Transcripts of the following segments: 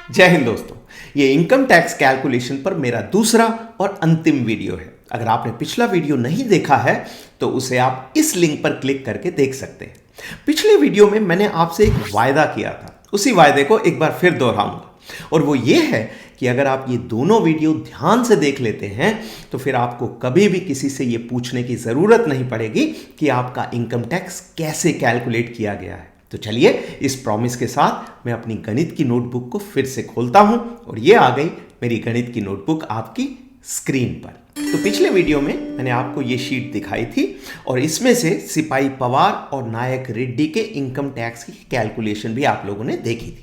जय हिंद दोस्तों। ये इनकम टैक्स कैलकुलेशन पर मेरा दूसरा और अंतिम वीडियो है। अगर आपने पिछला वीडियो नहीं देखा है तो उसे आप इस लिंक पर क्लिक करके देख सकते हैं। पिछले वीडियो में मैंने आपसे एक वायदा किया था, उसी वायदे को एक बार फिर दोहराऊंगा, और वो ये है कि अगर आप ये दोनों वीडियो ध्यान से देख लेते हैं तो फिर आपको कभी भी किसी से ये पूछने की ज़रूरत नहीं पड़ेगी कि आपका इनकम टैक्स कैसे कैलकुलेट किया गया है। तो चलिए, इस प्रॉमिस के साथ मैं अपनी गणित की नोटबुक को फिर से खोलता हूं और ये आ गई मेरी गणित की नोटबुक आपकी स्क्रीन पर। तो पिछले वीडियो में मैंने आपको ये शीट दिखाई थी और इसमें से सिपाही पवार और नायक रेड्डी के इनकम टैक्स की कैलकुलेशन भी आप लोगों ने देखी थी।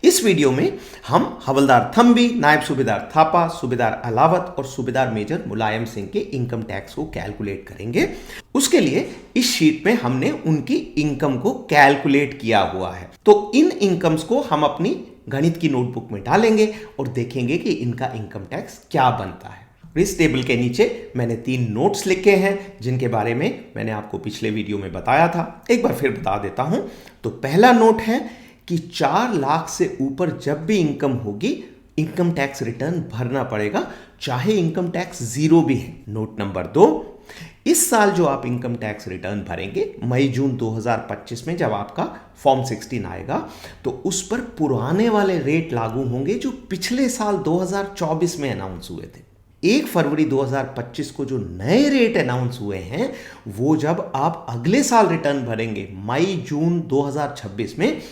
इस वीडियो में हम हवलदार थम्बी, नायब सूबेदार थापा, सूबेदार अलावत और सूबेदार मेजर मुलायम सिंह के इनकम टैक्स को कैलकुलेट करेंगे। उसके लिए इस शीट में हमने उनकी इनकम को कैलकुलेट किया हुआ है। तो इन इनकम्स को हम अपनी गणित की नोटबुक में डालेंगे और देखेंगे कि इनका इनकम टैक्स क्या बनता है। इस टेबल के नीचे मैंने 3 नोट्स लिखे हैं जिनके बारे में मैंने आपको पिछले वीडियो में बताया था। एक बार फिर बता देता हूं। तो पहला नोट है कि 4 लाख से ऊपर जब भी इनकम होगी, इनकम टैक्स रिटर्न भरना पड़ेगा, चाहे इनकम टैक्स जीरो भी है। नोट नंबर 2, इस साल जो आप इनकम टैक्स रिटर्न भरेंगे मई जून 2025 में जब आपका फॉर्म 16 आएगा, तो उस पर पुराने वाले रेट लागू होंगे जो पिछले साल 2024 में अनाउंस हुए थे। 1 फरवरी 2025 को जो नए रेट अनाउंस हुए हैं वो जब आप अगले साल रिटर्न भरेंगे मई जून 2026 में,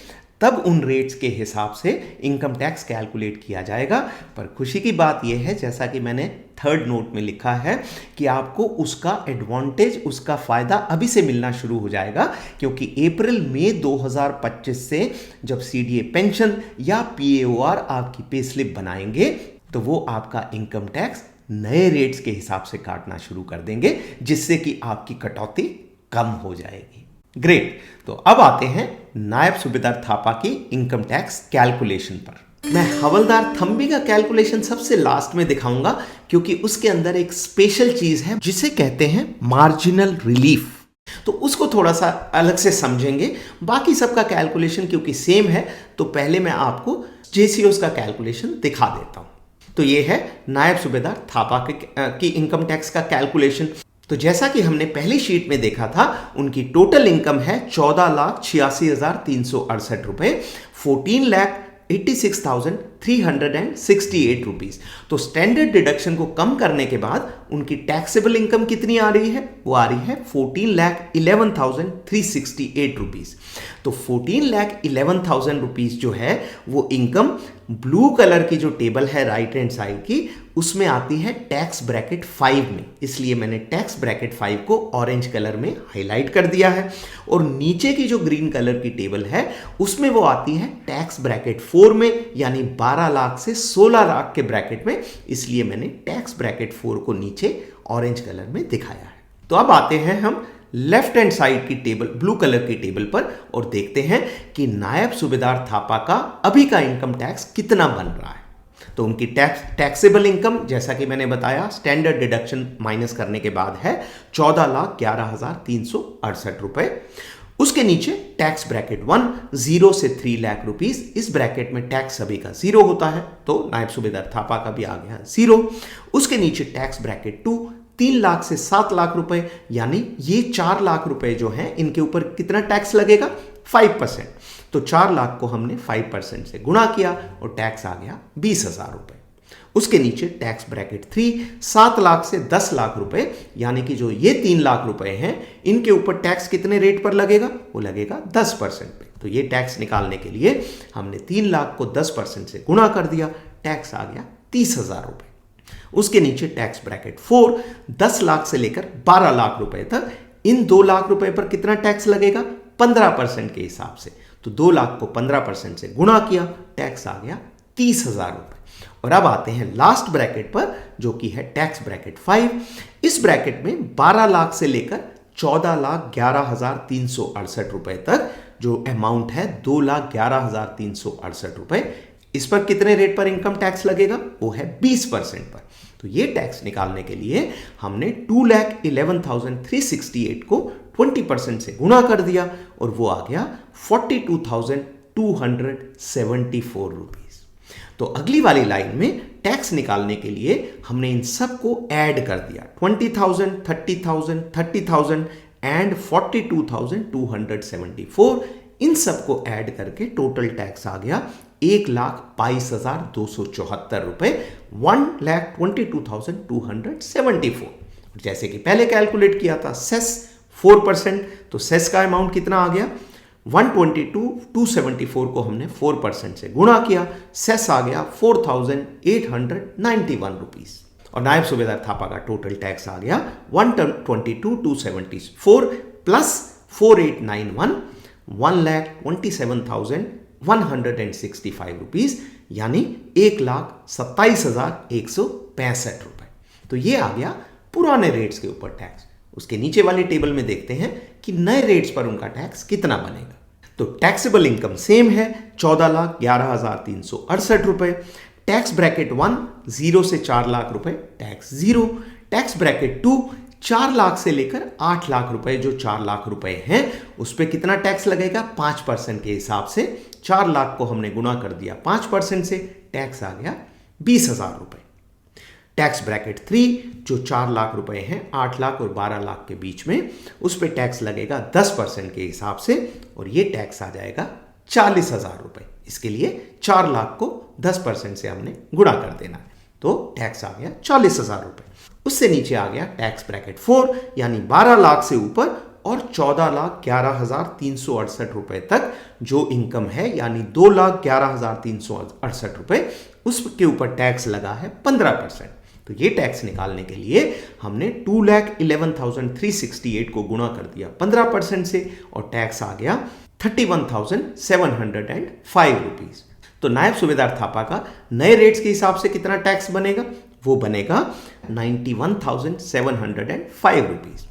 तब उन रेट्स के हिसाब से इनकम टैक्स कैलकुलेट किया जाएगा। पर खुशी की बात यह है, जैसा कि मैंने 3rd नोट में लिखा है, कि आपको उसका एडवांटेज, उसका फ़ायदा अभी से मिलना शुरू हो जाएगा, क्योंकि अप्रैल मई 2025 से जब सीडीए पेंशन या पीएओआर आपकी पे स्लिप बनाएंगे तो वो आपका इनकम टैक्स नए रेट्स के हिसाब से काटना शुरू कर देंगे, जिससे कि आपकी कटौती कम हो जाएगी। ग्रेट। तो अब आते हैं नायब सूबेदार थापा की इनकम टैक्स कैलकुलेशन पर। मैं हवलदार थम्बी का कैलकुलेशन सबसे लास्ट में दिखाऊंगा, क्योंकि उसके अंदर एक स्पेशल चीज है जिसे कहते हैं मार्जिनल रिलीफ। तो उसको थोड़ा सा अलग से समझेंगे। बाकी सबका कैलकुलेशन क्योंकि सेम है, तो पहले मैं आपको जेसीओस का कैलकुलेशन दिखा देता हूं। तो ये है नायब सूबेदार थापा की इनकम टैक्स का कैलकुलेशन। तो जैसा कि हमने पहली शीट में देखा था, उनकी टोटल इनकम है 14,86,368 रुपए, 14,86,368 रुपीज। तो स्टैंडर्ड डिडक्शन को कम करने के बाद उनकी टैक्सेबल इनकम कितनी आ रही है? वो आ रही है 14,11,368 रुपीज। तो 14,11,000 रुपीज जो है वो इनकम ब्लू कलर की जो टेबल है राइट हैंड साइड की, उसमें आती है टैक्स ब्रैकेट 5 में। इसलिए मैंने टैक्स ब्रैकेट 5 को ऑरेंज कलर में हाईलाइट कर दिया है। और नीचे की जो ग्रीन कलर की टेबल है उसमें वो आती है टैक्स ब्रैकेट 4 में, यानी 12 लाख से 16 लाख के ब्रैकेट में। इसलिए मैंने टैक्स ब्रैकेट 4 को नीचे ऑरेंज कलर में दिखाया है। तो अब आते हैं हम लेफ्ट हैंड साइड की टेबल, ब्लू कलर की टेबल पर, और देखते हैं कि नायब सूबेदार थापा का अभी का इनकम टैक्स कितना बन रहा है। तो उनकी टैक्सेबल इनकम, जैसा कि मैंने बताया, स्टैंडर्ड डिडक्शन माइनस करने के बाद है 14,11,368 रुपए। उसके नीचे टैक्स ब्रैकेट 1 0 से 3 लाख रुपीस। इस ब्रैकेट में टैक्स सभी का 0 होता है, तो नायब सूबेदार थापा का भी आ गया 0। उसके नीचे टैक्स ब्रैकेट 2 3 लाख से 7 लाख रुपए, यानी ये 4 लाख रुपए जो हैं इनके ऊपर कितना टैक्स लगेगा? 5%। तो 4 लाख को हमने 5% से गुणा किया और टैक्स आ गया 20,000 रुपए। उसके नीचे टैक्स ब्रैकेट 3 7 लाख से 10 लाख रुपए, यानी कि जो ये 3 लाख रुपए हैं इनके ऊपर टैक्स कितने रेट पर लगेगा? वो लगेगा 10% पे। तो ये टैक्स निकालने के लिए हमने 3 लाख को 10% से गुणा कर दिया, टैक्स आ गया 30,000 रुपए। उसके नीचे टैक्स ब्रैकेट 4 10 लाख से लेकर 12 लाख रुपए तक। इन 2 लाख रुपए पर कितना टैक्स लगेगा? 15% के हिसाब से। तो 2 लाख को 15% से गुणा किया, टैक्स आ गया 30,000 रुपए। और अब आते हैं लास्ट ब्रैकेट पर, जो कि है टैक्स ब्रैकेट 5। इस ब्रैकेट में 12 लाख से लेकर 14,11,368 रुपए तक जो अमाउंट है 2,11,368 रुपए। इस पर कितने रेट पर इनकम टैक्स लगेगा? वो है 20% पर। तो ये टैक्स निकालने के लिए हमने 2,11,368 को 20% से गुणा कर दिया और वो आ गया 42,274 रुपीज। तो अगली वाली लाइन में टैक्स निकालने के लिए हमने इन सब को ऐड कर दिया, 20,000, 30,000, 30,000 एंड 42,274। इन सब को ऐड करके टोटल टैक्स आ गया 1,22,274 रुपए, 1,22,274। जैसे कि पहले कैलकुलेट किया था सेस 4%, तो सेस का अमाउंट कितना आ गया, 122,274 को हमने 4% से गुणा किया, सेस आ गया 4,891 रुपीज। और नायब सूबेदार थापा का टोटल टैक्स आ गया 122,274 प्लस 4,891, 1,27,165 रुपीज, यानी 1,27,165 रुपए। तो ये आ गया पुराने रेट्स के ऊपर टैक्स। उसके नीचे वाली टेबल में देखते हैं कि नए रेट्स पर उनका टैक्स कितना बनेगा। तो टैक्सेबल इनकम सेम है, 14,11,368 रुपए। टैक्स ब्रैकेट 1 0 से 4 लाख रुपए, टैक्स 0। टैक्स ब्रैकेट 2 4 लाख से लेकर 8 लाख रुपए, जो 4 लाख रुपए हैं उस पर कितना टैक्स लगेगा, 5% के हिसाब से 4 लाख को हमने गुणा कर दिया 5% से, टैक्स आ गया 20,000 रुपए। टैक्स ब्रैकेट 3 जो 4 लाख रुपए हैं, 8 लाख और 12 लाख के बीच में, उस पर टैक्स लगेगा 10% के हिसाब से, और ये टैक्स आ जाएगा 40,000 रुपए। इसके लिए 4 लाख को 10% से हमने गुणा कर देना है, तो टैक्स आ गया 40,000 रुपए। उससे नीचे आ गया टैक्स ब्रैकेट 4 यानी 12 लाख से ऊपर और 14,11,368 रुपए तक जो इनकम है, यानी 2,11,368 रुपए, उसके ऊपर टैक्स लगा है 15%। तो ये टैक्स निकालने के लिए हमने 2,11,368 को गुणा कर दिया 15% से, और टैक्स आ गया 31,705 रुपीज। तो नायब सूबेदार थापा का नए रेट्स के हिसाब से कितना टैक्स बनेगा, वो बनेगा 91,705 रुपीज।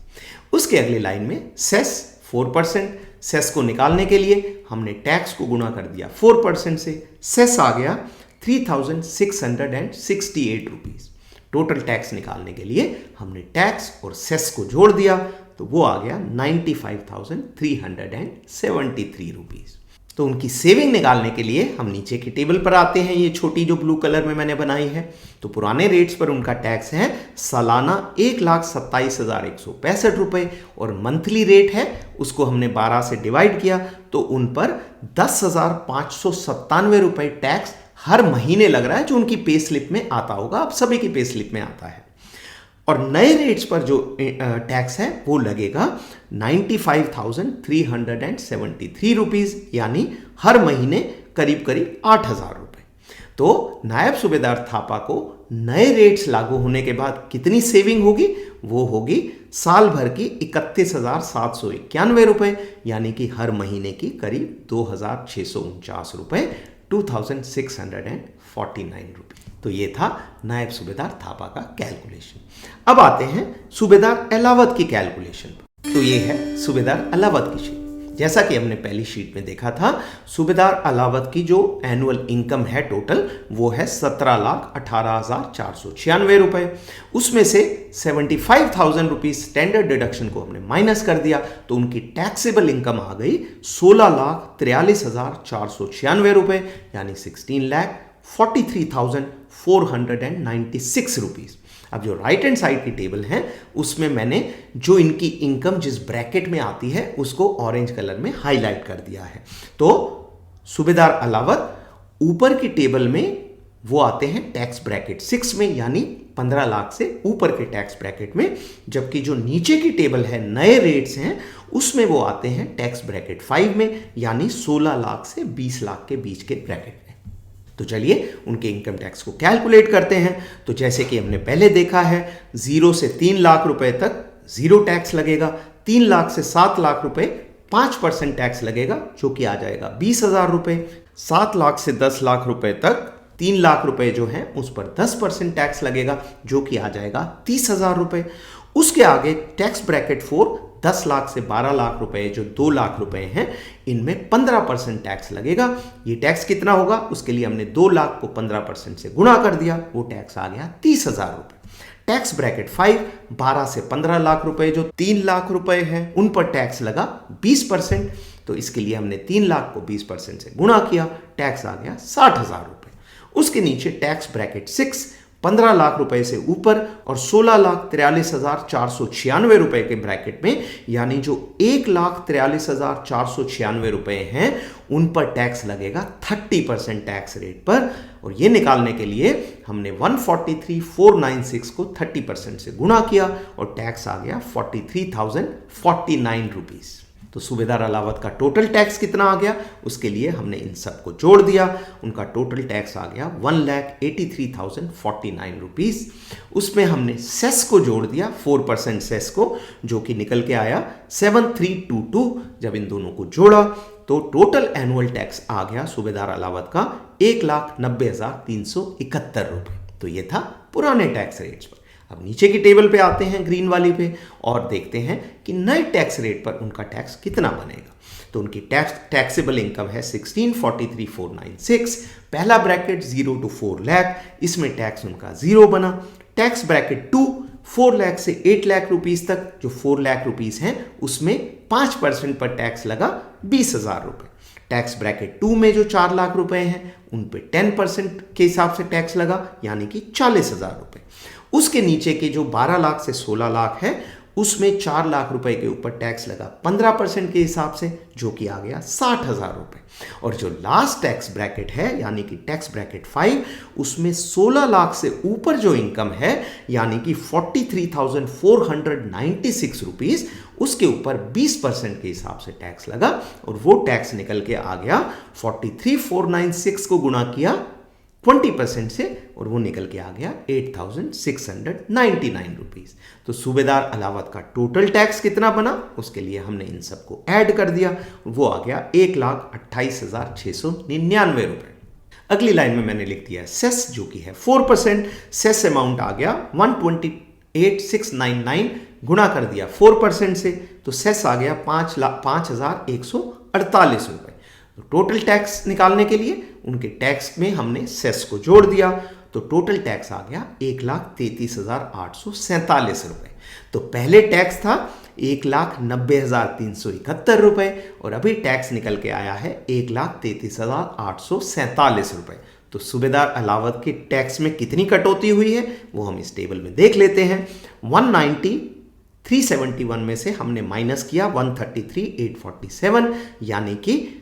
उसके अगली लाइन में सेस 4%। सेस को निकालने के लिए हमने टैक्स को गुणा कर दिया 4% से, सेस आ गया 3,668 रुपीज। टोटल टैक्स निकालने के लिए हमने टैक्स और सेस को जोड़ दिया, तो वो आ गया 95,373 रुपीज। तो उनकी सेविंग निकालने के लिए हम नीचे की टेबल पर आते हैं, ये छोटी जो ब्लू कलर में मैंने बनाई है। तो पुराने रेट्स पर उनका टैक्स है सालाना 1,27,165 रुपए, और मंथली रेट है उसको हमने 12 से डिवाइड किया, तो उन पर 10,597 रुपए टैक्स हर महीने लग रहा है, जो उनकी पे स्लिप में आता होगा। अब सभी की पे स्लिप में आता है। और नए रेट्स पर जो टैक्स है वो लगेगा 95,373 रुपीज, यानी हर महीने करीब करीब 8,000 रुपए। तो नायब सूबेदार थापा को नए रेट्स लागू होने के बाद कितनी सेविंग होगी, वो होगी साल भर की 31,791 रुपए, यानी कि हर महीने की करीब 2,649 रुपए, 2,649 रुपए। तो ये था नायब सूबेदार थापा का कैलकुलेशन। अब आते हैं सूबेदार अलावत की कैलकुलेशन पर। तो ये है सूबेदार अलावत की शीट। जैसा कि हमने पहली शीट में देखा था, सूबेदार अलावत की जो एनुअल इनकम है टोटल, वो है 17,18,496 रुपए। उसमें से 75,000 रुपीज स्टैंडर्ड डिडक्शन को हमने माइनस कर दिया, तो उनकी टैक्सेबल इनकम आ गई 16,43,496 रुपए, यानी 16,43,496 रुपीज। अब जो राइट हैंड साइड की टेबल है उसमें मैंने जो इनकी इनकम जिस ब्रैकेट में आती है उसको ऑरेंज कलर में हाईलाइट कर दिया है। तो सूबेदार अलावत ऊपर की टेबल में वो आते हैं टैक्स ब्रैकेट 6 में, यानी 15 लाख से ऊपर के टैक्स ब्रैकेट में, जबकि जो नीचे की टेबल है नए रेट्स हैं उसमें वो आते हैं टैक्स ब्रैकेट 5 में, यानी 16 लाख से 20 लाख के बीच के ब्रैकेट में। तो चलिए उनके इनकम टैक्स को कैलकुलेट करते हैं। तो जैसे कि हमने पहले देखा है, 0 से 3 लाख रुपए तक 0 टैक्स लगेगा, 3 लाख से 7 लाख रुपए 5% टैक्स लगेगा, जो कि आ जाएगा 20,000 रुपए। 7 लाख से 10 लाख रुपए तक 3 लाख रुपए जो है उस पर 10% टैक्स लगेगा, जो कि आ जाएगा 30,000 रुपए। उसके आगे टैक्स ब्रैकेट 4 10 लाख से 12 लाख रुपए जो 2 लाख रुपए हैं, इनमें 15% टैक्स लगेगा। ये टैक्स कितना होगा, उसके लिए हमने 2 लाख को 15% से गुणा कर दिया, वो टैक्स आ गया 30,000 रुपए। टैक्स ब्रैकेट 5 12 से 15 लाख रुपए जो 3 लाख रुपए हैं उन पर टैक्स लगा 20%, तो इसके लिए हमने 3 लाख को 20% से गुणा किया, टैक्स आ गया 60,000 रुपए। उसके नीचे टैक्स ब्रैकेट 6 15 लाख रुपए से ऊपर और 16,43,496 रुपए के ब्रैकेट में, यानी जो 1,43,496 रुपए हैं उन पर टैक्स लगेगा 30% टैक्स रेट पर। और ये निकालने के लिए हमने 143,496 को 30% से गुणा किया और टैक्स आ गया 43,049 रुपीज। तो सूबेदार अलावत का टोटल टैक्स कितना आ गया, उसके लिए हमने इन सबको जोड़ दिया। उनका टोटल टैक्स आ गया 1,83,049 रुपीज। उसमें हमने सेस को जोड़ दिया, 4% सेस को, जो कि निकल के आया 7322। जब इन दोनों को जोड़ा तो टोटल एनुअल टैक्स आ गया सूबेदार अलावत का 1,90,371 रुपये। तो ये था पुराने टैक्स रेट्स पर। अब नीचे की टेबल पे आते हैं, ग्रीन वाली पे, और देखते हैं कि नए टैक्स रेट पर उनका टैक्स कितना बनेगा। तो उनकी टैक्सेबल इनकम है 16,43,496। पहला ब्रैकेट 0 to 4 लाख, इसमें टैक्स उनका 0 बना। टैक्स ब्रैकेट 2 4 लाख से 8 लाख रुपीस तक, जो 4 लाख रुपीस हैं उसमें 5% पर टैक्स लगा 20,000 रुपये। टैक्स ब्रैकेट 2 में जो 4 लाख रुपए हैं उन पे 10% के हिसाब से टैक्स लगा, यानी कि 40,000 रुपये। उसके नीचे के जो 12 लाख से 16 लाख है उसमें 4 लाख रुपए के ऊपर टैक्स लगा 15% के हिसाब से, जो कि आ गया 60,000 रुपये। और जो लास्ट टैक्स ब्रैकेट है यानी कि टैक्स ब्रैकेट 5, उसमें 16 लाख से ऊपर जो इनकम है यानी कि 43,496 रुपीज, उसके ऊपर 20% के हिसाब से टैक्स लगा और वो टैक्स निकल के आ गया 43,496 को गुणा किया 20% से और वो निकल के आ गया 8,699 रुपीज। तो सूबेदार अलावत का टोटल टैक्स कितना बना, उसके लिए हमने इन सबको ऐड कर दिया, वो आ गया 1,28,699 रुपए। अगली लाइन में मैंने लिख दिया सेस, जो कि है 4%। सेस अमाउंट आ गया 128,699, गुणा कर दिया 4% से, तो सेस आ गया 5,148 रुपए। तो टोटल टैक्स निकालने के लिए उनके टैक्स में हमने सेस को जोड़ दिया, तो टोटल टैक्स आ गया 1,33,847 रुपए। तो पहले टैक्स था 1,90,371 रुपए और अभी टैक्स निकल के आया है 1,33,847 रुपए। तो सूबेदार अलावत के टैक्स में कितनी कटौती हुई है वो हम इस टेबल में देख लेते हैं। 190,371 में से हमने माइनस किया 133,847, यानी कि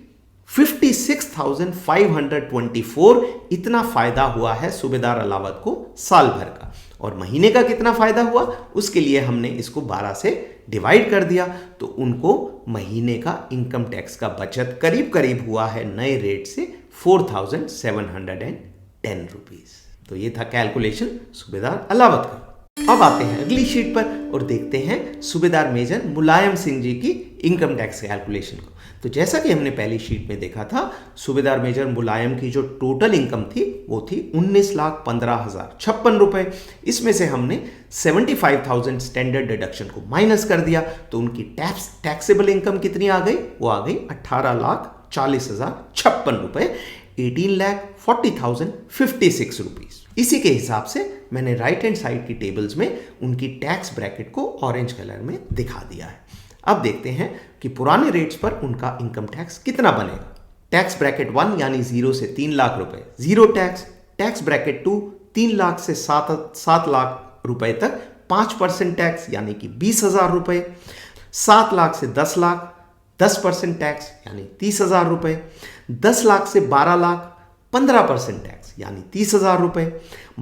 56,524 इतना फायदा हुआ है सूबेदार अलावत को साल भर का। और महीने का कितना फायदा हुआ, उसके लिए हमने इसको 12 से डिवाइड कर दिया, तो उनको महीने का इनकम टैक्स का बचत करीब करीब हुआ है नए रेट से 4,710 रुपीज। तो ये था कैलकुलेशन सूबेदार अलावत का। अब आते हैं अगली शीट पर और देखते हैं सूबेदार मेजर मुलायम सिंह जी की इनकम टैक्स कैलकुलेशन को। तो जैसा कि हमने पहली शीट में देखा था, सूबेदार मेजर मुलायम की जो टोटल इनकम थी वो थी 19,15,056 रुपए। इसमें से हमने 75,000 स्टैंडर्ड डिडक्शन को माइनस कर दिया, तो उनकी टैक्सेबल इनकम कितनी आ गई, वो आ गई 18,40,056 रुपए, 18,40,056 रुपीज। इसी के हिसाब से मैंने राइट हैंड साइड की टेबल्स में उनकी टैक्स ब्रैकेट को ऑरेंज कलर में दिखा दिया है। अब देखते हैं कि पुराने रेट्स पर उनका इनकम टैक्स कितना बनेगा। टैक्स ब्रैकेट 1 यानी 0 से 3 लाख रुपए, 0 टैक्स। टैक्स ब्रैकेट 2 3 लाख से 7 लाख रुपए तक 5% टैक्स यानी कि 20,000 रुपए। 7 लाख से 10 लाख 10% टैक्स यानी 30,000 रुपए। 10 लाख से 12 लाख 15% टैक्स यानी 30,000 रुपए।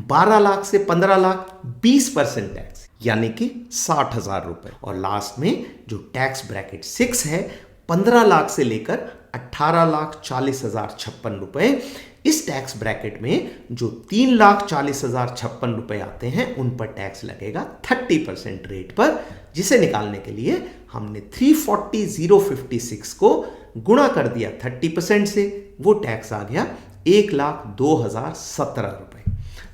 12 लाख से 15 लाख 20% टैक्स यानी कि 60,000 रुपए। और लास्ट में जो टैक्स ब्रैकेट 6 है, 15 लाख से लेकर 18,40,056 रुपए। इस टैक्स ब्रैकेट में जो 3,40,056 रुपए आते हैं उन पर टैक्स लगेगा 30% रेट पर, जिसे निकालने के लिए हमने 340,056 को गुणा कर दिया 30% से, वो टैक्स आ गया 1,02,017 रुपए।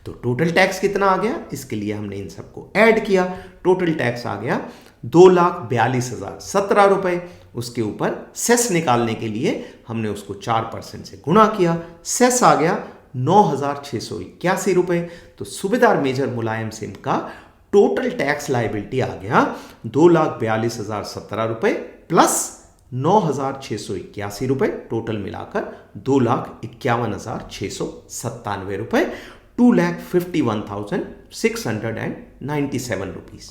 तो टोटल टैक्स कितना आ गया, इसके लिए हमने इन सबको ऐड किया। टोटल टैक्स आ गया 2,42,017 रुपए। उसके ऊपर सेस निकालने के लिए हमने उसको 4% से गुणा किया, सेस आ गया 9,681 रुपए। तो सूबेदार मेजर मुलायम सिंह का टोटल टैक्स लायबिलिटी आ गया 2,42,017 रुपए प्लस 9,681 रुपए, टोटल मिलाकर 2,51,697 रुपए, 2,51,697 रुपीज।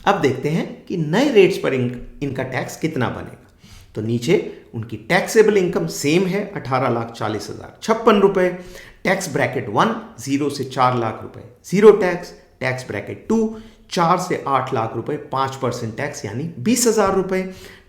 अब देखते हैं कि नए रेट्स पर इनका टैक्स कितना बनेगा। तो नीचे उनकी टैक्सेबल इनकम सेम है 18,40,056 रुपए। टैक्स ब्रैकेट 1 0 से 4 लाख रुपए जीरो टैक्स। टैक्स ब्रैकेट 2 4 से 8 लाख रुपए 5% टैक्स यानी 20,000 रुपए।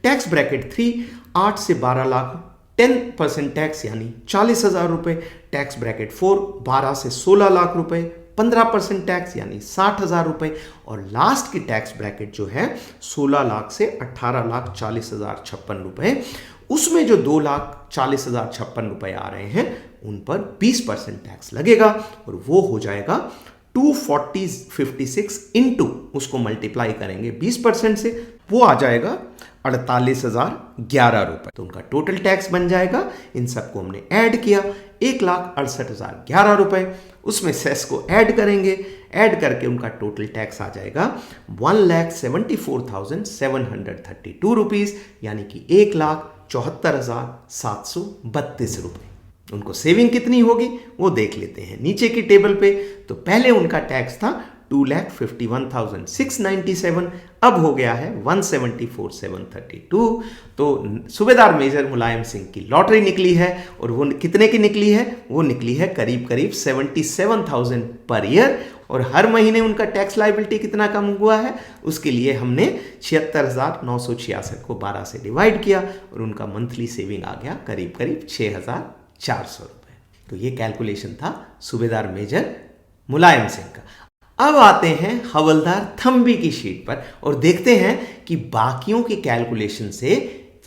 टैक्स ब्रैकेट 3 8 से 12 लाख 10% टैक्स यानी 40,000 रुपए। टैक्स ब्रैकेट 4 12 से 16 लाख रुपए 15% टैक्स यानी 60,000 रुपए। और लास्ट की टैक्स ब्रैकेट जो है 16 लाख से 18,40,056 रुपए, उसमें जो 2,40,056 रुपए आ रहे हैं उन पर 20% टैक्स लगेगा और वो हो जाएगा 24056 इंटू उसको मल्टीप्लाई करेंगे 20% से, वो आ जाएगा 48,011 रुपए। तो उनका टोटल टैक्स बन जाएगा, इन सबको हमने ऐड किया 1,68,011 रुपए। उसमें सेस को ऐड करेंगे, ऐड करके उनका टोटल टैक्स आ जाएगा 1,74,732 रुपीज यानी कि 1,74,732 रुपए। उनको सेविंग कितनी होगी वो देख लेते हैं नीचे की टेबल पे। तो पहले उनका टैक्स था 2,51,697, अब हो गया है 1,74,732। तो सूबेदार मेजर मुलायम सिंह की लॉटरी निकली है और वो कितने की निकली है? वो निकली है करीब करीब 77,000 पर ईयर। और हर महीने उनका टैक्स लायबिलिटी कितना कम हुआ है उसके लिए हमने 76,966 को 12 से डिवाइड किया और उनका मंथली सेविंग आ गया करीब करीब 6,400 रुपए। तो ये कैलकुलेशन था सूबेदार मेजर मुलायम सिंह का। अब आते हैं हवलदार थम्बी की शीट पर और देखते हैं कि बाकियों की कैलकुलेशन से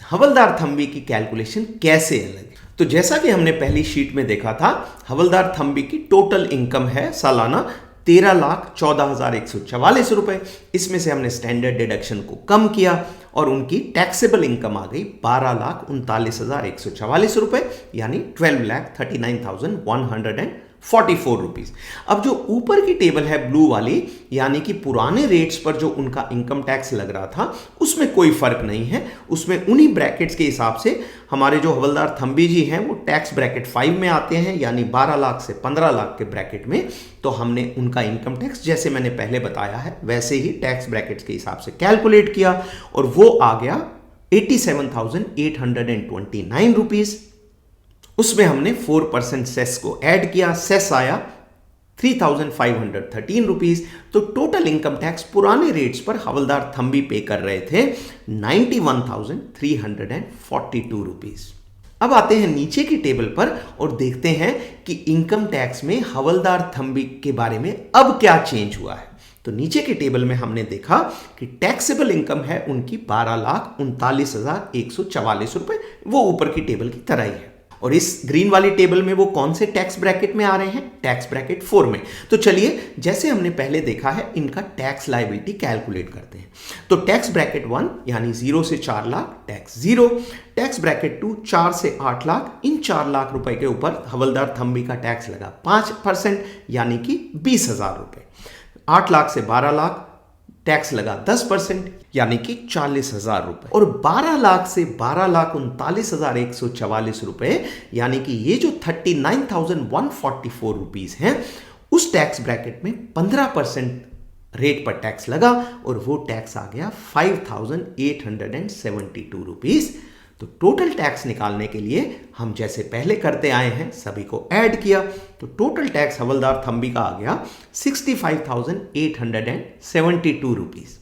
हवलदार थम्बी की कैलकुलेशन कैसे अलग है। तो जैसा कि हमने पहली शीट में देखा था, हवलदार थम्बी की टोटल इनकम है सालाना 13,14,144 रुपए। इसमें से हमने स्टैंडर्ड डिडक्शन को कम किया और उनकी टैक्सेबल इनकम आ गई 12,39,144 रुपए यानी 12,39,144 रुपीज। अब जो ऊपर की टेबल है ब्लू वाली, यानी कि पुराने रेट्स पर जो उनका इनकम टैक्स लग रहा था उसमें कोई फर्क नहीं है। उसमें उन्हीं ब्रैकेट्स के हिसाब से हमारे जो हवलदार थम्बी जी हैं वो टैक्स ब्रैकेट 5 में आते हैं यानी 12 लाख से 15 लाख के ब्रैकेट में। तो हमने उनका इनकम टैक्स जैसे मैंने पहले बताया है वैसे ही टैक्स ब्रैकेट्स के हिसाब से कैलकुलेट किया और वो आ गया 87,829 रुपीज। उसमें हमने 4% सेस को ऐड किया, सेस आया 3,513 रुपीज। तो टोटल इनकम टैक्स पुराने रेट्स पर हवलदार थम्बी पे कर रहे थे 91,342 रुपीज। अब आते हैं नीचे की टेबल पर और देखते हैं कि इनकम टैक्स में हवलदार थम्बी के बारे में अब क्या चेंज हुआ है। तो नीचे की टेबल में हमने देखा कि टैक्सेबल इनकम है उनकी 12,39,144 रुपए, वो ऊपर की टेबल की तरह ही है। और इस ग्रीन वाली टेबल में वो कौन से टैक्स ब्रैकेट में आ रहे हैं? टैक्स ब्रैकेट 4 में। तो चलिए जैसे हमने पहले देखा है इनका टैक्स लायबिलिटी कैलकुलेट करते हैं। तो टैक्स ब्रैकेट 1 यानी 0 से 4 लाख टैक्स 0। टैक्स ब्रैकेट 2 4 से 8 लाख, इन 4 लाख रुपए के ऊपर हवलदार थम्बी का टैक्स लगा 5% यानी कि 20,000 रुपए। 8 लाख से 12 लाख टैक्स लगा 10% यानी कि 40,000 रुपए। और 12 लाख से 12,39,144 रुपए यानी कि ये जो 39,144 रुपीज हैं उस टैक्स ब्रैकेट में 15% रेट पर टैक्स लगा और वो टैक्स आ गया 5,872 रुपीज। तो टोटल टैक्स निकालने के लिए हम जैसे पहले करते आए हैं सभी को ऐड किया तो टोटल टैक्स हवलदार थम्बी का आ गया 65,872 रुपीज।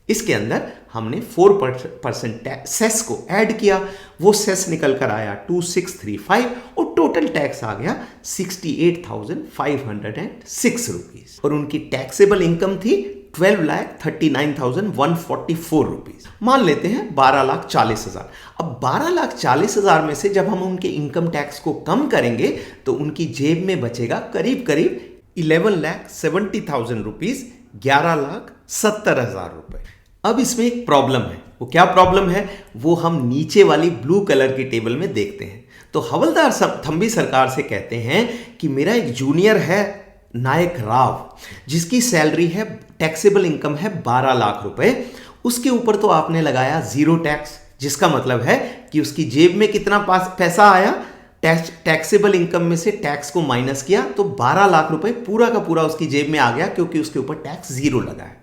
इसके अंदर हमने 4% सेस को ऐड किया, वो सेस निकल कर आया 2,635 और टोटल टैक्स आ गया 68,506 रुपीज। और उनकी टैक्सेबल इनकम थी 12,39,144 रुपीज। मान लेते हैं 12,40,000। अब 12,40,000 में से जब हम उनके इनकम टैक्स को कम करेंगे तो उनकी जेब में बचेगा करीब करीब 11,70,000 रुपीज, 11,70,000 रुपए। अब इसमें एक प्रॉब्लम है, वो क्या प्रॉब्लम है वो हम नीचे वाली ब्लू कलर की टेबल में देखते हैं। तो हवलदार थम्बी सरकार से कहते हैं कि मेरा एक जूनियर है नायक राव जिसकी सैलरी है, टैक्सेबल इनकम है 12 लाख रुपए, उसके ऊपर तो आपने लगाया 0 टैक्स, जिसका मतलब है कि उसकी जेब में कितना पैसा आया, टैक्सेबल इनकम में से टैक्स को माइनस किया तो 12 लाख रुपए पूरा का पूरा उसकी जेब में आ गया, क्योंकि उसके ऊपर टैक्स 0 लगा है।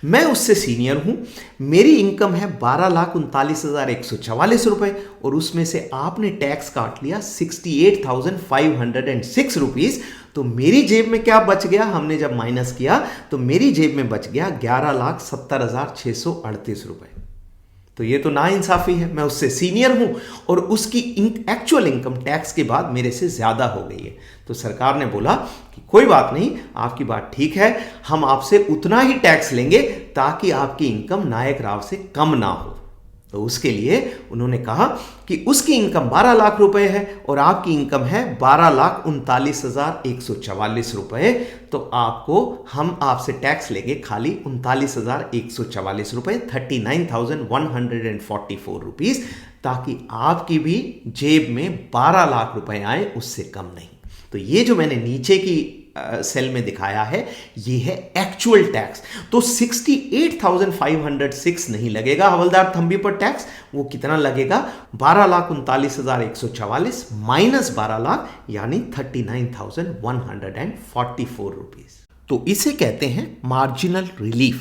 मैं उससे सीनियर हूं, मेरी इनकम है 12,39,144 रुपए और उसमें से आपने टैक्स काट लिया 68,506 रुपीज। तो मेरी जेब में क्या बच गया, हमने जब माइनस किया तो मेरी जेब में बच गया 11,70,638 रुपए। तो ये तो नाइंसाफी है। मैं उससे सीनियर हूं और उसकी एक्चुअल इनकम टैक्स के बाद मेरे से ज्यादा हो गई है। तो सरकार ने बोला कि कोई बात नहीं, आपकी बात ठीक है, हम आपसे उतना ही टैक्स लेंगे ताकि आपकी इनकम नायक राव से कम ना हो। तो उसके लिए उन्होंने कहा कि उसकी इनकम 12 लाख रुपए है और आपकी इनकम है 12,39,144 रुपए, तो हम आपसे टैक्स लेंगे खाली 39,144 रुपए, 39,144 रुपीज, ताकि आपकी भी जेब में 12 लाख रुपए आए, उससे कम नहीं। तो ये जो मैंने नीचे की सेल में दिखाया है ये है एक्चुअल टैक्स। तो 68,506 नहीं लगेगा हवलदार थंबी पर टैक्स, वो कितना लगेगा 12,39,144 माइनस 12 लाख यानी 39,144 रुपीज। तो इसे कहते हैं मार्जिनल रिलीफ।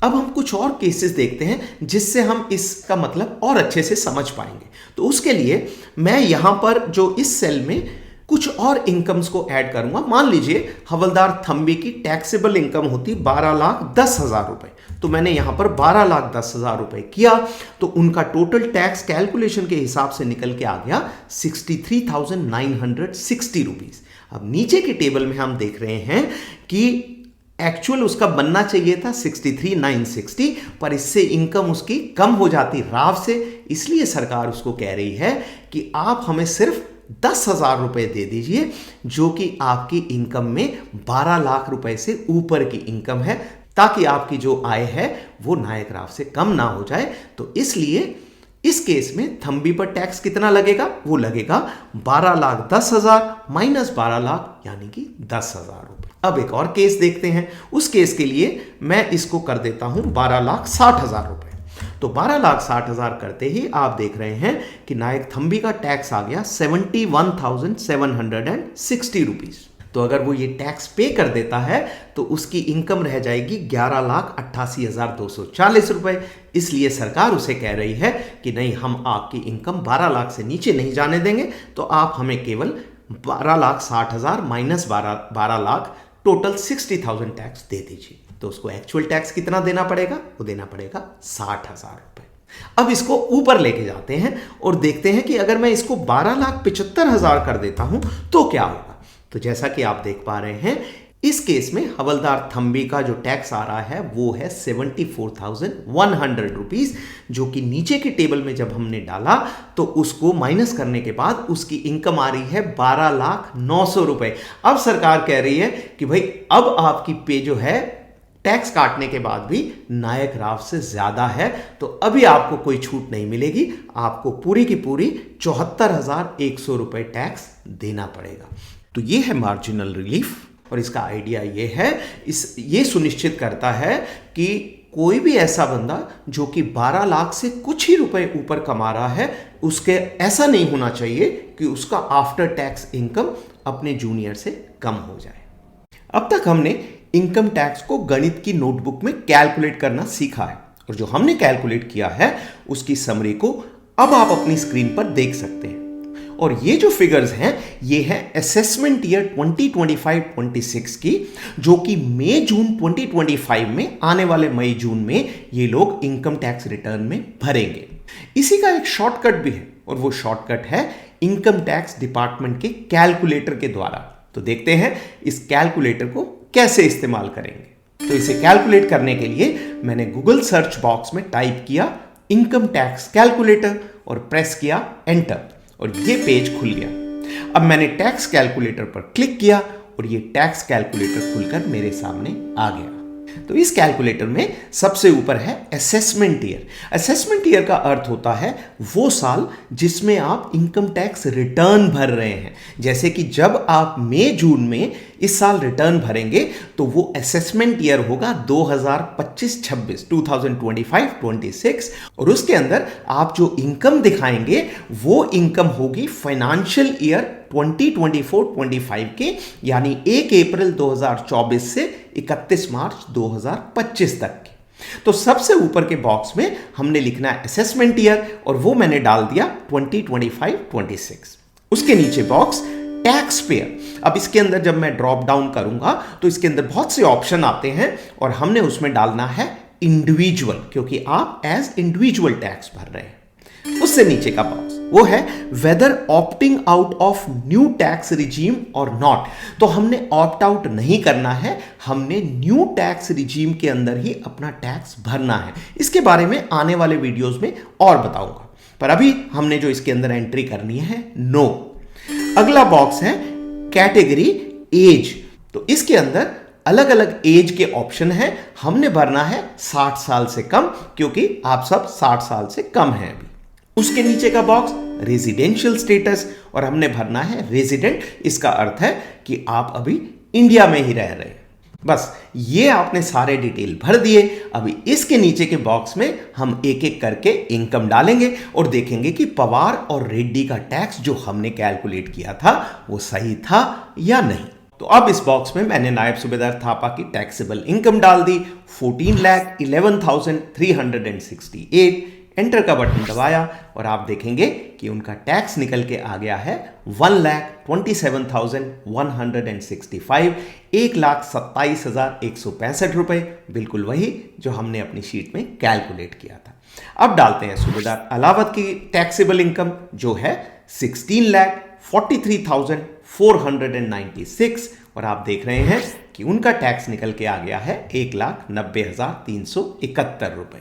अब हम कुछ और केसेस देखते हैं जिससे हम इसका मतलब और अच्छे से समझ पाएंगे। तो उसके लिए मैं यहां पर जो इस सेल में कुछ और इनकम्स को ऐड करूंगा। मान लीजिए हवलदार थंबी की टैक्सेबल इनकम होती 12,10,000 रुपए, तो मैंने यहां पर 12,10,000 रुपए किया तो उनका टोटल टैक्स कैलकुलेशन के हिसाब से निकल के आ गया 63,960 रुपीज। अब नीचे के टेबल में हम देख रहे हैं कि एक्चुअल उसका बनना चाहिए था 63,960, पर इससे इनकम उसकी कम हो जाती राव से, इसलिए सरकार उसको कह रही है कि आप हमें सिर्फ 10,000 रुपए दे दीजिए, जो कि आपकी इनकम में 12 लाख रुपए से ऊपर की इनकम है, ताकि आपकी जो आय है वो नायक राव से कम ना हो जाए। तो इसलिए इस केस में थंबी पर टैक्स कितना लगेगा, वो लगेगा 12,10,000 माइनस 12 लाख यानी कि 10,000 रुपए। अब एक और केस देखते हैं। उस केस के लिए मैं इसको कर देता हूं 12,60,000 रुपए। तो 12,60,000 करते ही आप देख रहे हैं कि नायक थंबी का टैक्स आ गया 71,760 रुपीज। तो अगर वो ये टैक्स पे कर देता है तो उसकी इनकम रह जाएगी 11,88,240 रुपए। इसलिए सरकार उसे कह रही है कि नहीं, हम आपकी इनकम 12 लाख से नीचे नहीं जाने देंगे, तो आप हमें केवल 12,60,000 माइनस 12 लाख टोटल 60,000 टैक्स दे दीजिए। तो उसको एक्चुअल टैक्स कितना देना पड़ेगा, वो देना पड़ेगा 60,000 रुपए। अब इसको ऊपर लेके जाते हैं और देखते हैं कि अगर मैं इसको 12,75,000 कर देता हूं तो क्या होगा। तो जैसा कि आप देख पा रहे हैं इस केस में हवलदार थंबी का जो टैक्स आ रहा है वो है 74,100 रुपीज, जो कि नीचे के टेबल में जब हमने डाला तो उसको माइनस करने के बाद उसकी इनकम आ रही है 12,09,000 रुपए। अब सरकार कह रही है कि भाई अब आपकी पे जो है टैक्स काटने के बाद भी नायक राव से ज्यादा है, तो अभी आपको कोई छूट नहीं मिलेगी, आपको पूरी की पूरी 74,100 रुपए टैक्स देना पड़ेगा। तो ये है मार्जिनल रिलीफ और इसका आइडिया ये है, ये सुनिश्चित करता है कि कोई भी ऐसा बंदा जो कि 12 लाख से कुछ ही रुपए ऊपर कमा रहा है, उसके ऐसा नहीं होना चाहिए कि उसका आफ्टर टैक्स इनकम अपने जूनियर से कम हो जाए। अब तक हमने इनकम टैक्स को गणित की नोटबुक में कैलकुलेट करना सीखा है और जो हमने कैलकुलेट किया है उसकी समरी को अब आप अपनी स्क्रीन पर देख सकते हैं। और ये जो फिगर्स हैं ये है असेसमेंट ईयर 2025-26 की, जो कि मई जून 2025 में आने वाले मई जून में ये लोग इनकम टैक्स रिटर्न में भरेंगे। इसी का एक शॉर्टकट भी है और वो शॉर्टकट है इनकम टैक्स डिपार्टमेंट के कैलकुलेटर के द्वारा। तो देखते हैं इस कैलकुलेटर को कैसे इस्तेमाल करेंगे। तो इसे कैलकुलेट करने के लिए मैंने गूगल सर्च बॉक्स में टाइप किया इनकम टैक्स कैलकुलेटर और प्रेस किया एंटर और ये पेज खुल गया। अब मैंने टैक्स कैलकुलेटर पर क्लिक किया और ये टैक्स कैलकुलेटर खुलकर मेरे सामने आ गया। तो इस कैलकुलेटर में सबसे ऊपर है असेसमेंट ईयर। असेसमेंट ईयर का अर्थ होता है वो साल जिसमें आप इनकम टैक्स रिटर्न भर रहे हैं। जैसे कि जब आप मई जून में इस साल रिटर्न भरेंगे तो वो असेसमेंट ईयर होगा 2025-26, 2025-26, और उसके अंदर आप जो इनकम दिखाएंगे वो इनकम होगी फाइनेंशियल ईयर 2024-25 के, यानी 1 अप्रैल 2024 से 31 मार्च 2025 तक की। तो सबसे ऊपर के बॉक्स में हमने लिखना है असेसमेंट ईयर, और वो मैंने डाल दिया 2025-26। उसके नीचे बॉक्स टैक्स पेयर। अब इसके अंदर जब मैं ड्रॉप डाउन करूंगा तो इसके अंदर बहुत से ऑप्शन आते हैं और हमने उसमें डालना है इंडिविजुअल, क्योंकि आप एज इंडिविजुअल टैक्स भर रहे हैं। उससे नीचे का बॉक्स वो है whether opting out of new tax regime और नॉट। तो हमने ऑप्ट आउट नहीं करना है, हमने न्यू टैक्स रिजीम के अंदर ही अपना टैक्स भरना है। इसके बारे में आने वाले वीडियोस में और बताऊंगा, पर अभी हमने जो इसके अंदर एंट्री करनी है नो। अगला बॉक्स है कैटेगरी एज। तो इसके अंदर अलग अलग एज के ऑप्शन हैं। हमने भरना है 60 साल से कम, क्योंकि आप सब 60 साल से कम हैं अभी। उसके नीचे का बॉक्स रेजिडेंशियल स्टेटस, और हमने भरना है रेजिडेंट। इसका अर्थ है कि आप अभी इंडिया में ही रह रहे हैं। बस ये आपने सारे डिटेल भर दिए। अभी इसके नीचे के बॉक्स में हम एक एक करके इनकम डालेंगे और देखेंगे कि पवार और रेड्डी का टैक्स जो हमने कैलकुलेट किया था वो सही था या नहीं। तो अब इस बॉक्स में मैंने नायब सूबेदार थापा की टैक्सेबल इनकम डाल दी 14,11,368। एंटर का बटन दबाया और आप देखेंगे कि उनका टैक्स निकल के आ गया है 1,27,165, 1,27,165 रुपए, बिल्कुल वही जो हमने अपनी शीट में कैलकुलेट किया था। अब डालते हैं सूबेदार अलावत की टैक्सेबल इनकम जो है 16,43,496, और आप देख रहे हैं कि उनका टैक्स निकल के आ गया है 1,90,371 रुपए।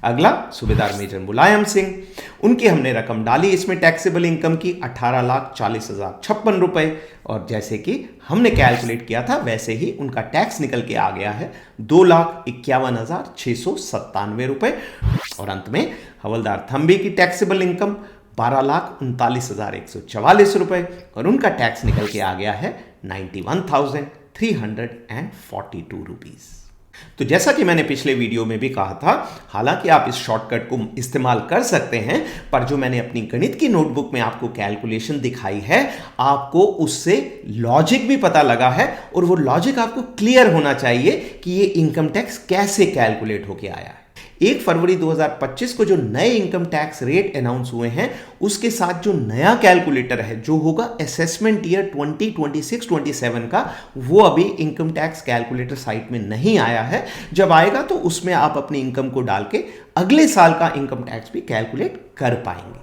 अगला सूबेदार मेजर मुलायम सिंह, उनकी हमने रकम डाली इसमें टैक्सेबल इनकम की 18,40,056 रुपए, और जैसे कि हमने कैलकुलेट किया था वैसे ही उनका टैक्स निकल के आ गया है 2,51,697 रुपए। और अंत में हवलदार थम्बी की टैक्सेबल इनकम 12,39,144 रुपए, और उनका टैक्स निकल के आ गया है 91,342 रुपीज। तो जैसा कि मैंने पिछले वीडियो में भी कहा था, हालांकि आप इस शॉर्टकट को इस्तेमाल कर सकते हैं, पर जो मैंने अपनी गणित की नोटबुक में आपको कैलकुलेशन दिखाई है, आपको उससे लॉजिक भी पता लगा है, और वो लॉजिक आपको क्लियर होना चाहिए कि ये इनकम टैक्स कैसे कैलकुलेट होके आया है। 1 फरवरी 2025 को जो नए इनकम टैक्स रेट अनाउंस हुए हैं उसके साथ जो नया कैलकुलेटर है जो होगा असेसमेंट ईयर 2026-27 का, वो अभी इनकम टैक्स कैलकुलेटर साइट में नहीं आया है। जब आएगा तो उसमें आप अपनी इनकम को डाल के अगले साल का इनकम टैक्स भी कैलकुलेट कर पाएंगे।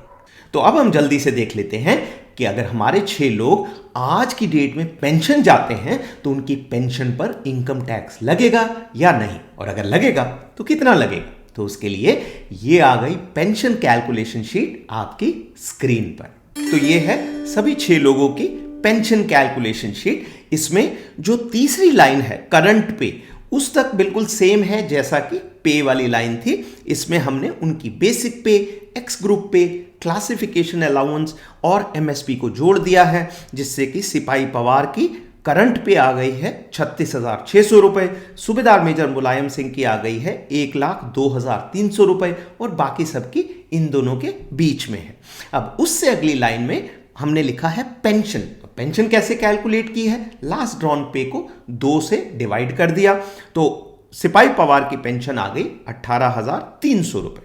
तो अब हम जल्दी से देख लेते हैं कि अगर हमारे 6 लोग आज की डेट में पेंशन जाते हैं तो उनकी पेंशन पर इनकम टैक्स लगेगा या नहीं, और अगर लगेगा तो कितना लगेगा। तो उसके लिए ये आ गई पेंशन कैलकुलेशन शीट आपकी स्क्रीन पर। तो ये है सभी 6 लोगों की पेंशन कैलकुलेशन शीट। इसमें जो तीसरी लाइन है करंट पे, उस तक बिल्कुल सेम है जैसा कि पे वाली लाइन थी। इसमें हमने उनकी बेसिक पे, एक्स ग्रुप पे, क्लासिफिकेशन अलाउंस और एमएसपी को जोड़ दिया है, जिससे कि सिपाही पवार की करंट पे आ गई है 36,600 रुपए, सूबेदार मेजर मुलायम सिंह की आ गई है 1,02,300 रुपए, और बाकी सबकी इन दोनों के बीच में है। अब उससे अगली लाइन में हमने लिखा है पेंशन। पेंशन कैसे कैलकुलेट की है, लास्ट ड्रॉन पे को 2 से डिवाइड कर दिया, तो सिपाही पवार की पेंशन आ गई 18,300 रुपए।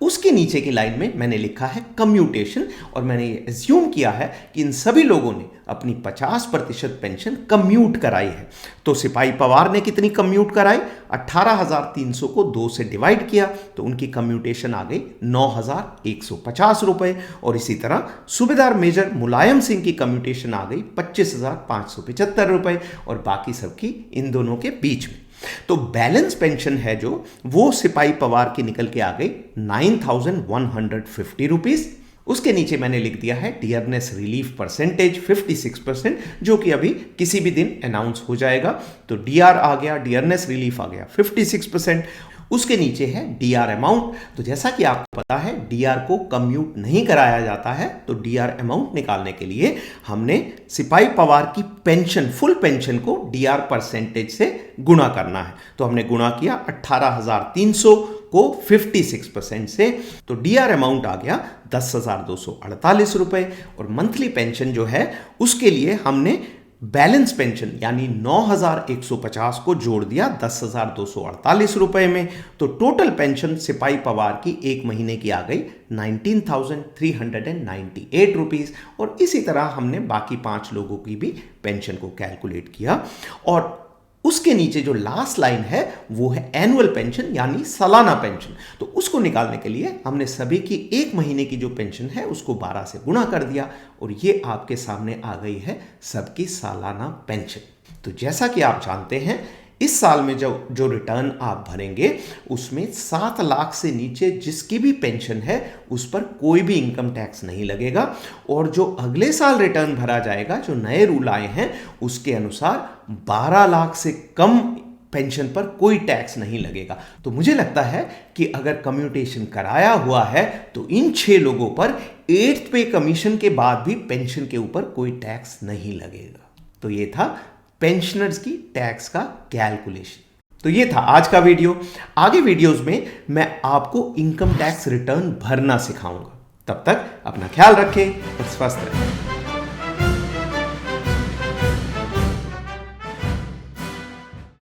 उसके नीचे की लाइन में मैंने लिखा है कम्यूटेशन, और मैंने ये एज्यूम किया है कि इन सभी लोगों ने अपनी 50% पेंशन कम्यूट कराई है। तो सिपाही पवार ने कितनी कम्यूट कराई, 18,300 को 2 से डिवाइड किया तो उनकी कम्यूटेशन आ गई 9,150 रुपए, और इसी तरह सूबेदार मेजर मुलायम सिंह की कम्यूटेशन आ गई 25,575 रुपए, और बाकी सबकी इन दोनों के बीच में। तो बैलेंस पेंशन है जो, वो सिपाही पवार की निकल के आ गई 9,150 रुपीज, उसके नीचे मैंने लिख दिया है डियरनेस रिलीफ परसेंटेज 56%, जो कि अभी किसी भी दिन अनाउंस हो जाएगा। तो डीआर आ गया, डियरनेस रिलीफ आ गया 56%। उसके नीचे है डीआर अमाउंट। तो जैसा कि आपको पता है डीआर को कम्यूट नहीं कराया जाता है, तो डीआर अमाउंट निकालने के लिए हमने सिपाही पवार की पेंशन, फुल पेंशन को डीआर परसेंटेज से गुणा करना है। तो हमने गुणा किया 18,300 को 56% से, तो डीआर अमाउंट आ गया 10,248 रुपए। और मंथली पेंशन जो है उसके लिए हमने बैलेंस पेंशन यानी 9,150 को जोड़ दिया 10,248 रुपए में। तो टोटल पेंशन सिपाही पवार की एक महीने की आ गई 19,398 रुपीज। और इसी तरह हमने बाकी 5 लोगों की भी पेंशन को कैलकुलेट किया। और उसके नीचे जो लास्ट लाइन है वो है एनुअल पेंशन यानी सालाना पेंशन। तो उसको निकालने के लिए हमने सभी की एक महीने की जो पेंशन है उसको 12 से गुणा कर दिया, और ये आपके सामने आ गई है सबकी सालाना पेंशन। तो जैसा कि आप जानते हैं इस साल में जो रिटर्न आप भरेंगे उसमें 7 लाख से नीचे जिसकी भी पेंशन है उस पर कोई भी इनकम टैक्स नहीं लगेगा। और जो अगले साल रिटर्न भरा जाएगा, जो नए रूल आए हैं उसके अनुसार 12 लाख से कम पेंशन पर कोई टैक्स नहीं लगेगा। तो मुझे लगता है कि अगर कम्यूटेशन कराया हुआ है तो इन 6 लोगों पर 8th पे कमीशन के बाद भी पेंशन के ऊपर कोई टैक्स नहीं लगेगा। तो ये था पेंशनर्स की टैक्स का कैलकुलेशन। तो ये था आज का वीडियो। आगे वीडियोस में मैं आपको इनकम टैक्स रिटर्न भरना सिखाऊंगा। तब तक अपना ख्याल रखें और स्वस्थ रहें।